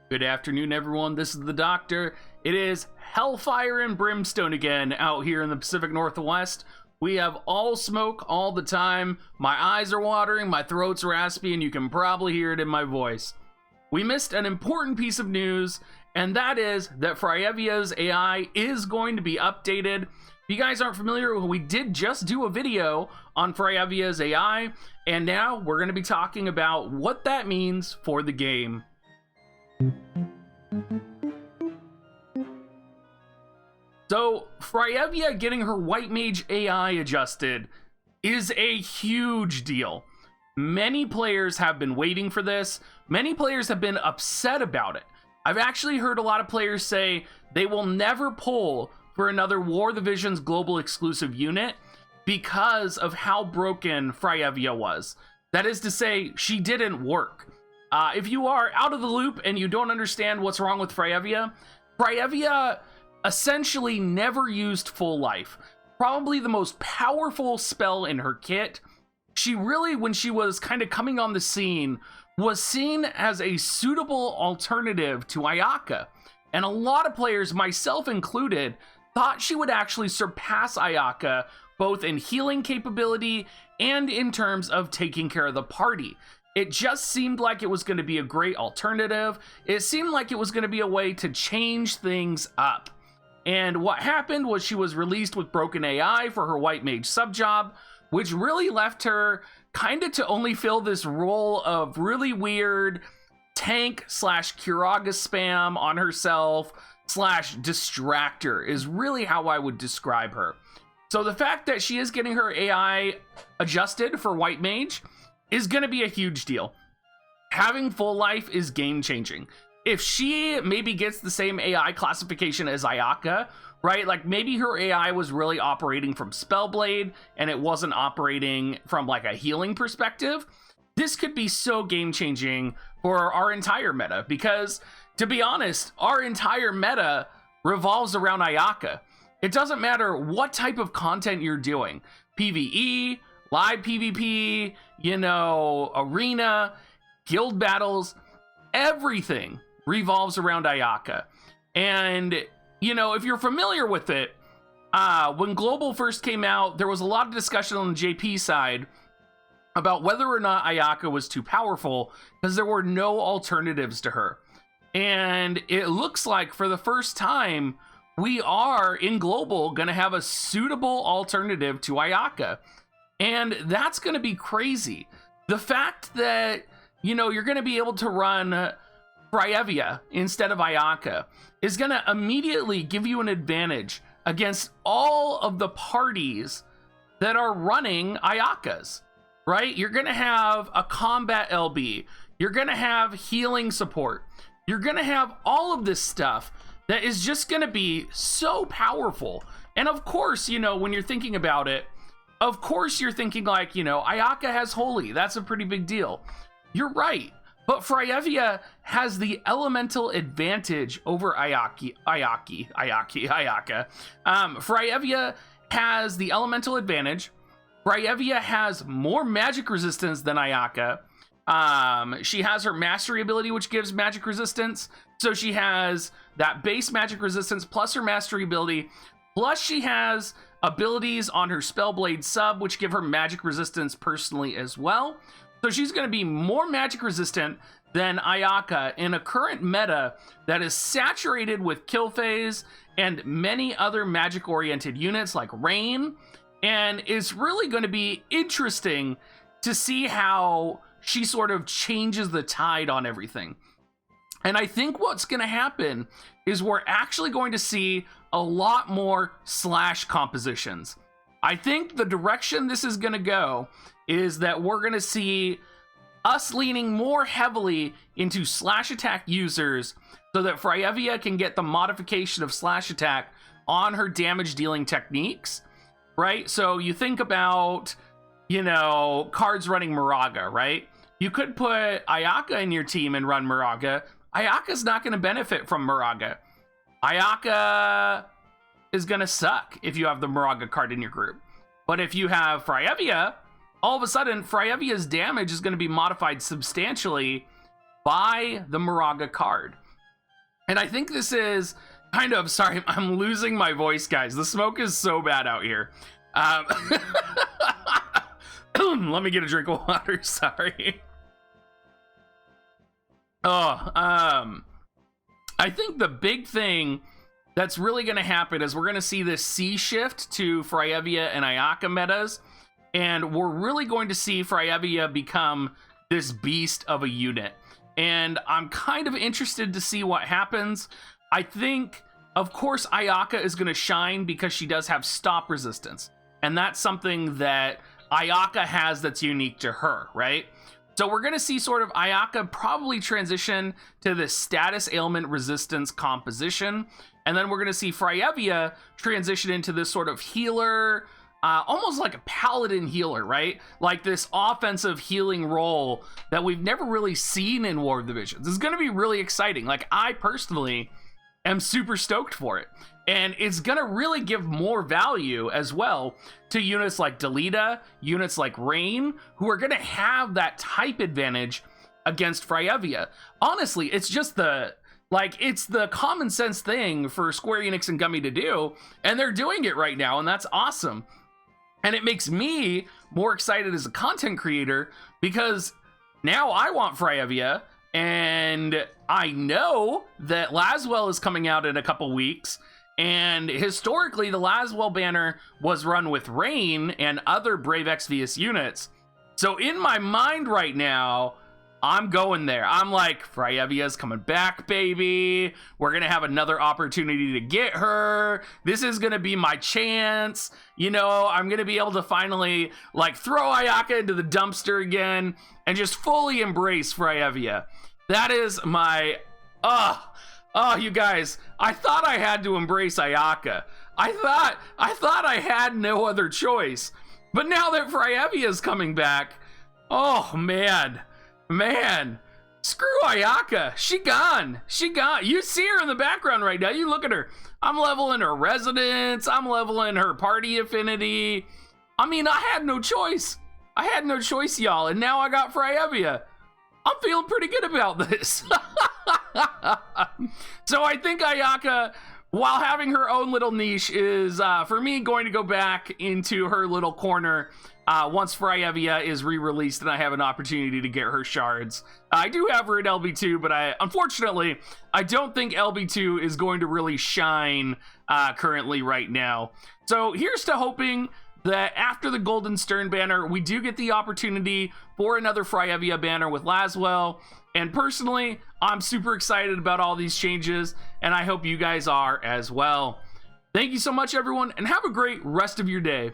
Good afternoon, everyone. This is the Doctor. It is hellfire and brimstone again out here in the Pacific Northwest. We have all smoke all the time. My eyes are watering, my throat's raspy, and you can probably hear it in my voice. We missed an important piece of news, and that is that Fryevia's AI is going to be updated. If you guys aren't familiar, we did just do a video on Fryevia's AI, and now we're going to be talking about what that means for the game. So, Fryevia getting her White Mage AI adjusted is a huge deal. Many players have been waiting for this. Many players have been upset about it. I've actually heard a lot of players say they will never pull for another War of the Visions global exclusive unit because of how broken Fryevia was. That is to say, she didn't work. If you are out of the loop and you don't understand what's wrong with Fryevia, Fryevia essentially never used full life. Probably the most powerful spell in her kit. She really, when she was kind of coming on the scene, was seen as a suitable alternative to Ayaka. And a lot of players, myself included, thought she would actually surpass Ayaka, both in healing capability and in terms of taking care of the party. It just seemed like it was going to be a great alternative. It seemed like it was going to be a way to change things up. And what happened was she was released with broken AI for her White Mage sub-job, which really left her kind of to only fill this role of really weird tank / Kiraga spam on herself / distractor is really how I would describe her. So the fact that she is getting her AI adjusted for White Mage is going to be a huge deal. Having full life is game changing. If she maybe gets the same AI classification as Ayaka, right? Like maybe her AI was really operating from Spellblade and it wasn't operating from like a healing perspective. This could be so game changing for our entire meta because, to be honest, our entire meta revolves around Ayaka. It doesn't matter what type of content you're doing. PvE, live PvP, arena, guild battles, everything revolves around Ayaka. And, if you're familiar with it, when Global first came out, there was a lot of discussion on the JP side about whether or not Ayaka was too powerful because there were no alternatives to her. And it looks like for the first time, we are in Global going to have a suitable alternative to Ayaka. And that's going to be crazy. The fact that, you're going to be able to run Fryevia instead of Ayaka is going to immediately give you an advantage against all of the parties that are running Ayakas, right? You're going to have a combat LB. You're going to have healing support. You're going to have all of this stuff that is just going to be so powerful. And of course, when you're thinking about it, of course you're thinking like, Ayaka has Holy. That's a pretty big deal. You're right. But Fryevia has the elemental advantage over Ayaka. Fryevia has the elemental advantage. Fryevia has more magic resistance than Ayaka. She has her mastery ability, which gives magic resistance. So she has that base magic resistance plus her mastery ability. Plus she has abilities on her Spellblade sub, which give her magic resistance personally as well. So she's going to be more magic resistant than Ayaka in a current meta that is saturated with kill phase and many other magic-oriented units like Rain. And it's really going to be interesting to see how she sort of changes the tide on everything. And I think what's going to happen is we're actually going to see a lot more slash compositions. I think the direction this is going to go is that we're going to see us leaning more heavily into slash attack users so that Fryevia can get the modification of slash attack on her damage dealing techniques, right? So you think about, cards running Moraga, right? You could put Ayaka in your team and run Moraga. Ayaka's not going to benefit from Moraga. Ayaka is going to suck if you have the Moraga card in your group. But if you have Fryevia, all of a sudden, Fryevia's damage is going to be modified substantially by the Moraga card. And I think this is kind of, sorry, I'm losing my voice, guys. The smoke is so bad out here. Let me get a drink of water, sorry. I think the big thing that's really going to happen is we're going to see this C shift to Fryevia and Ayaka metas, and we're really going to see Fryevia become this beast of a unit. And I'm kind of interested to see what happens. I think, of course, Ayaka is going to shine because she does have stop resistance, and that's something that Ayaka has that's unique to her, right? So we're going to see sort of Ayaka probably transition to the status ailment resistance composition. And then we're going to see Fryevia transition into this sort of healer, almost like a paladin healer, right? Like this offensive healing role that we've never really seen in War of the Visions. It's going to be really exciting. Like, I personally am super stoked for it. And it's going to really give more value as well to units like Delita, units like Rain, who are going to have that type advantage against Fryevia. Honestly, it's just it's the common sense thing for Square Enix and Gummy to do, and they're doing it right now, and that's awesome. And it makes me more excited as a content creator because now I want Fryevia, and I know that Laswell is coming out in a couple weeks. And historically, the Laswell banner was run with Rain and other Brave Exvius units. So in my mind right now, I'm going there. I'm like, Fryevia's coming back, baby. We're going to have another opportunity to get her. This is going to be my chance. You know, I'm going to be able to finally, like, throw Ayaka into the dumpster again and just fully embrace Fryevia. That is my... Oh, you guys, I thought I had to embrace Ayaka. I thought I had no other choice. But now that Fryevia is coming back, oh, man, screw Ayaka. She gone. You see her in the background right now. You look at her. I'm leveling her residence. I'm leveling her party affinity. I mean, I had no choice. Y'all. And now I got Fryevia. I'm feeling pretty good about this. So I think Ayaka, while having her own little niche, is, for me, going to go back into her little corner once Fryevia is re-released and I have an opportunity to get her shards. I do have her at LB2, but unfortunately, I don't think LB2 is going to really shine currently right now. So here's to hoping that after the Golden Stern banner, we do get the opportunity for another Fryevia banner with Laswell. And personally, I'm super excited about all these changes, and I hope you guys are as well. Thank you so much, everyone, and have a great rest of your day.